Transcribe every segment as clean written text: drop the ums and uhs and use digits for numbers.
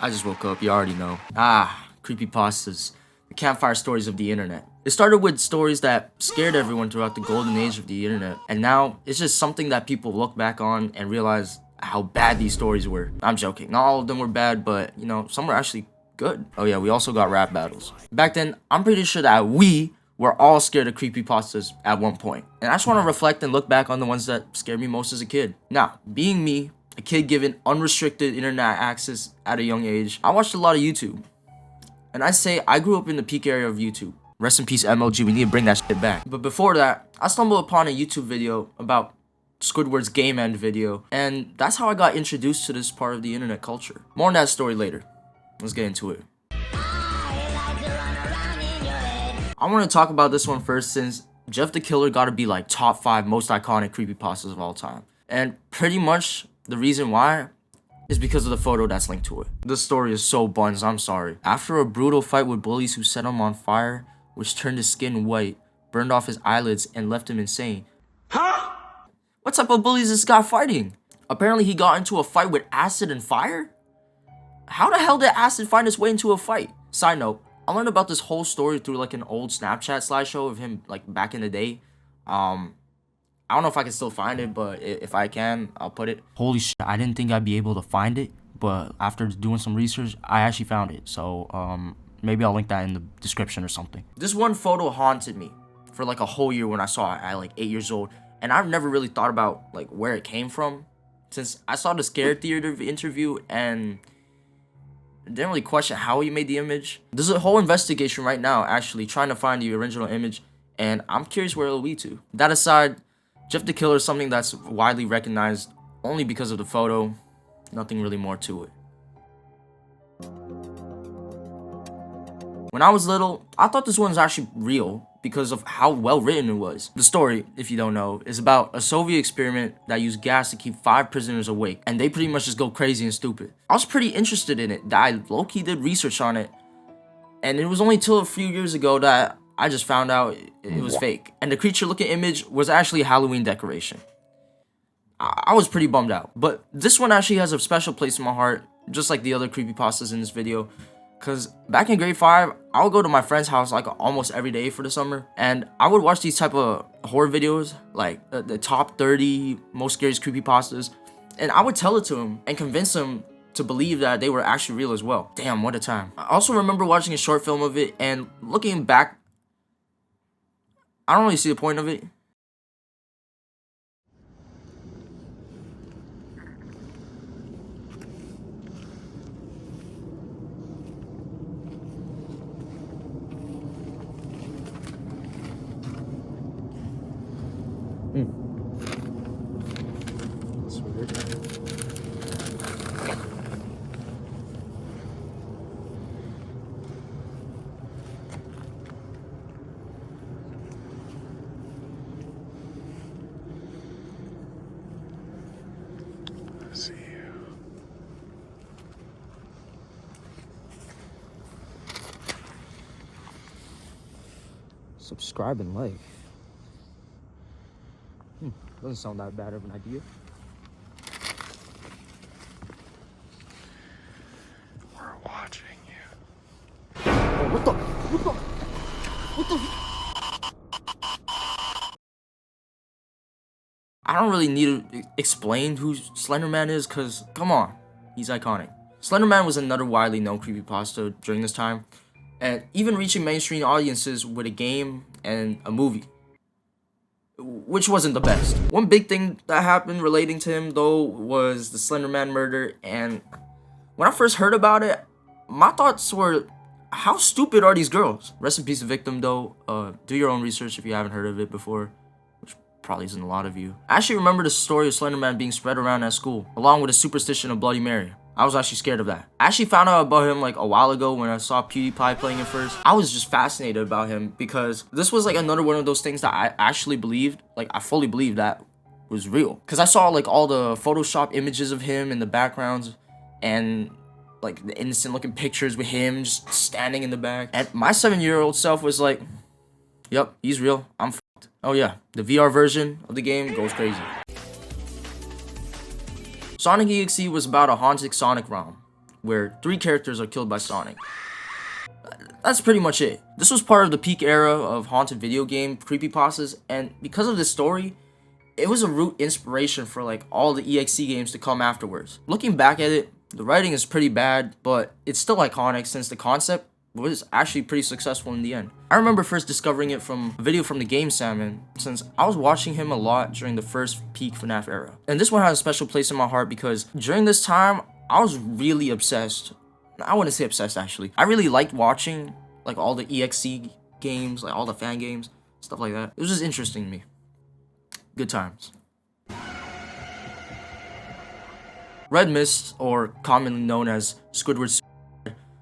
I just woke up, you already know. Creepypastas, the campfire stories of the internet. It started with stories that scared everyone throughout the golden age of the internet, and now it's just something that people look back on and realize how bad these stories were. I'm joking, not all of them were bad, but you know, some were actually good. Oh yeah, we also got rap battles. Back then, I'm pretty sure that we were all scared of creepypastas at one point. And I just want to reflect and look back on the ones that scared me most as a kid. Now, being me, a kid given unrestricted internet access at a young age, I watched a lot of YouTube. And I say I grew up in the peak area of YouTube. Rest in peace, MLG, we need to bring that shit back. But before that, I stumbled upon a YouTube video about Squidward's game end video, and that's how I got introduced to this part of the internet culture. More on that story later. Let's get into it. I want to talk about this one first since Jeff the Killer gotta be like top 5 most iconic creepypastas of all time. And pretty much the reason why is because of the photo that's linked to it. The story is so buns, I'm sorry. After a brutal fight with bullies who set him on fire, which turned his skin white, burned off his eyelids, and left him insane. Huh? What type of bullies is this guy fighting? Apparently he got into a fight with acid and fire? How the hell did acid find its way into a fight? Side note, I learned about this whole story through like an old Snapchat slideshow of him like back in the day. I don't know if I can still find it, but if I can, I'll put it. Holy shit, I didn't think I'd be able to find it, but after doing some research, I actually found it. So maybe I'll link that in the description or something. This one photo haunted me for like a whole year when I saw it at like 8 years old. And I've never really thought about like where it came from since I saw the Scare Theater interview and didn't really question how he made the image. There's a whole investigation right now actually trying to find the original image, and I'm curious where it'll lead to. That aside, Jeff the Killer is something that's widely recognized only because of the photo. Nothing really more to it. When I was little, I thought this one was actually real because of how well written it was. The story, if you don't know, is about a Soviet experiment that used gas to keep 5 prisoners awake, and they pretty much just go crazy and stupid. I was pretty interested in it. I low-key did research on it, and it was only till a few years ago that I just found out it was fake. And the creature-looking image was actually a Halloween decoration. I was pretty bummed out, but this one actually has a special place in my heart, just like the other creepypastas in this video. Because back in grade 5, I would go to my friend's house like almost every day for the summer. And I would watch these type of horror videos, like the top 30 most scariest creepypastas. And I would tell it to him and convince him to believe that they were actually real as well. Damn, what a time. I also remember watching a short film of it, and looking back, I don't really see the point of it. That's weird. I see you. Subscribe and like. Doesn't sound that bad of an idea. We're watching you. Oh, what the? I don't really need to explain who Slender Man is, cause come on, he's iconic. Slender Man was another widely known creepypasta during this time, and even reaching mainstream audiences with a game and a movie, which wasn't the best. One big thing that happened relating to him though was the Slender Man murder, and when I first heard about it, my thoughts were, how stupid are these girls? Rest in peace the victim though. Do your own research if you haven't heard of it before, which probably isn't a lot of you. I actually remember the story of Slender Man being spread around at school, along with a superstition of Bloody Mary. I was actually scared of that. I actually found out about him like a while ago when I saw PewDiePie playing it first. I was just fascinated about him because this was like another one of those things that I actually believed, like I fully believed that was real. Because I saw like all the Photoshop images of him in the backgrounds and like the innocent looking pictures with him just standing in the back. And my 7-year-old self was like, yep, he's real, I'm f***ed. Oh yeah, the VR version of the game goes crazy. Sonic EXE was about a haunted Sonic ROM, where 3 characters are killed by Sonic. That's pretty much it. This was part of the peak era of haunted video game creepypastas, and because of this story, it was a root inspiration for like all the EXE games to come afterwards. Looking back at it, the writing is pretty bad, but it's still iconic since the concept was actually pretty successful in the end. I remember first discovering it from a video from the Game Salmon, since I was watching him a lot during the first peak FNAF era. And this one has a special place in my heart because during this time, I was really obsessed. I wouldn't say obsessed actually. I really liked watching like all the EXE games, like all the fan games, stuff like that. It was just interesting to me. Good times. Red Mist, or commonly known as Squidward's,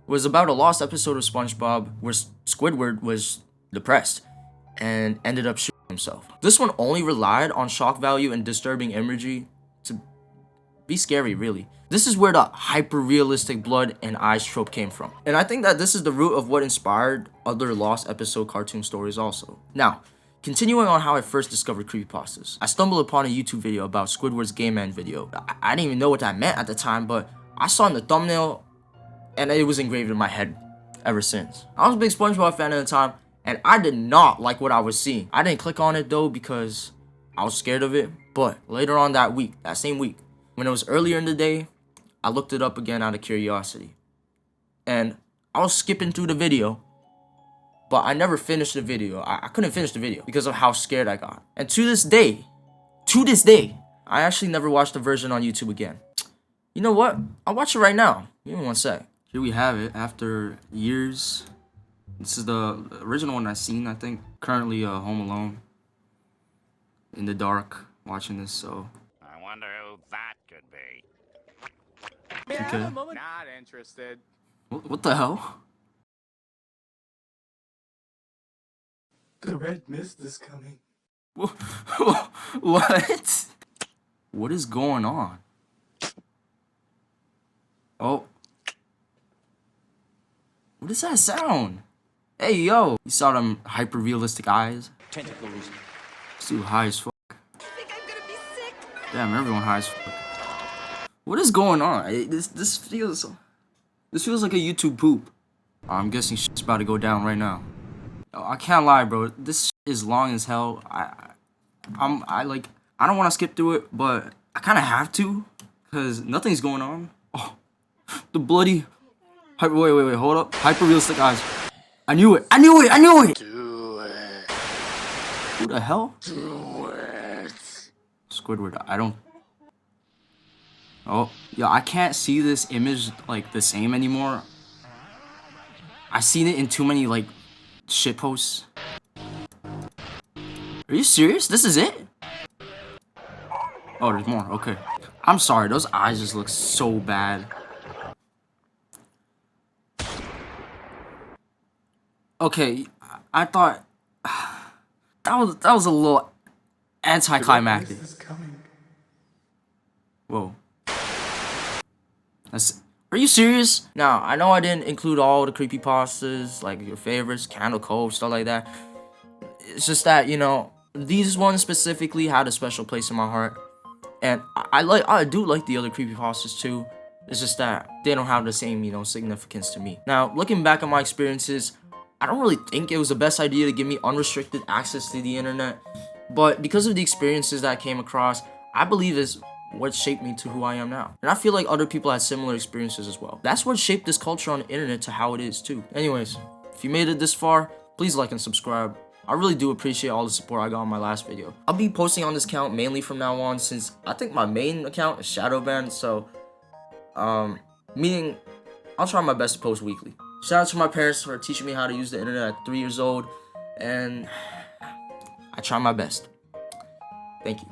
was about a lost episode of SpongeBob where Squidward was depressed and ended up shooting himself. This one only relied on shock value and disturbing imagery to be scary, really. This is where the hyper-realistic blood and eyes trope came from. And I think that this is the root of what inspired other lost episode cartoon stories also. Now, continuing on how I first discovered creepypastas, I stumbled upon a YouTube video about Squidward's Game Man video. I didn't even know what that meant at the time, but I saw in the thumbnail and it was engraved in my head ever since. I was a big SpongeBob fan at the time, and I did not like what I was seeing. I didn't click on it though because I was scared of it, but later on that week, that same week, when it was earlier in the day, I looked it up again out of curiosity. And I was skipping through the video, but I never finished the video. I couldn't finish the video because of how scared I got. And to this day, I actually never watched the version on YouTube again. You know what? I'll watch it right now. Give me one sec. Here we have it after years. This is the original one I've seen, I think. Currently home alone. In the dark, watching this, so. I wonder who that could be. Okay. Not interested. What the hell? The red mist is coming. What? What is going on? Oh. What is that sound? Hey, yo. You saw them hyper-realistic eyes? Tentacles. This dude high as fuck. I think I'm gonna be sick. Damn, everyone high as fuck. What is going on? This feels like a YouTube poop. I'm guessing shit's about to go down right now. Oh, I can't lie, bro. This shit is long as hell. I don't want to skip through it, but I kind of have to, cause nothing's going on. Oh, the bloody. Wait, hold up. Hyper-realistic eyes. I knew it. Do it. Who the hell? Do it. Squidward. I don't. Oh, yeah. I can't see this image like the same anymore. I've seen it in too many like shit posts. Are you serious? This is it? Oh, there's more. Okay. I'm sorry. Those eyes just look so bad. Okay, I thought that was a little anticlimactic. The red mist is coming. Whoa. Are you serious? Now, I know I didn't include all the creepypastas, like your favorites, Candle Cove, stuff like that. It's just that, you know, these ones specifically had a special place in my heart. And I do like the other creepypastas too. It's just that they don't have the same, you know, significance to me. Now, looking back on my experiences, I don't really think it was the best idea to give me unrestricted access to the internet. But because of the experiences that I came across, I believe is what shaped me to who I am now. And I feel like other people had similar experiences as well. That's what shaped this culture on the internet to how it is too. Anyways, if you made it this far, please like and subscribe. I really do appreciate all the support I got on my last video. I'll be posting on this account mainly from now on, since I think my main account is shadow banned, so meaning I'll try my best to post weekly. Shout out to my parents for teaching me how to use the internet at 3 years old, and I try my best. Thank you.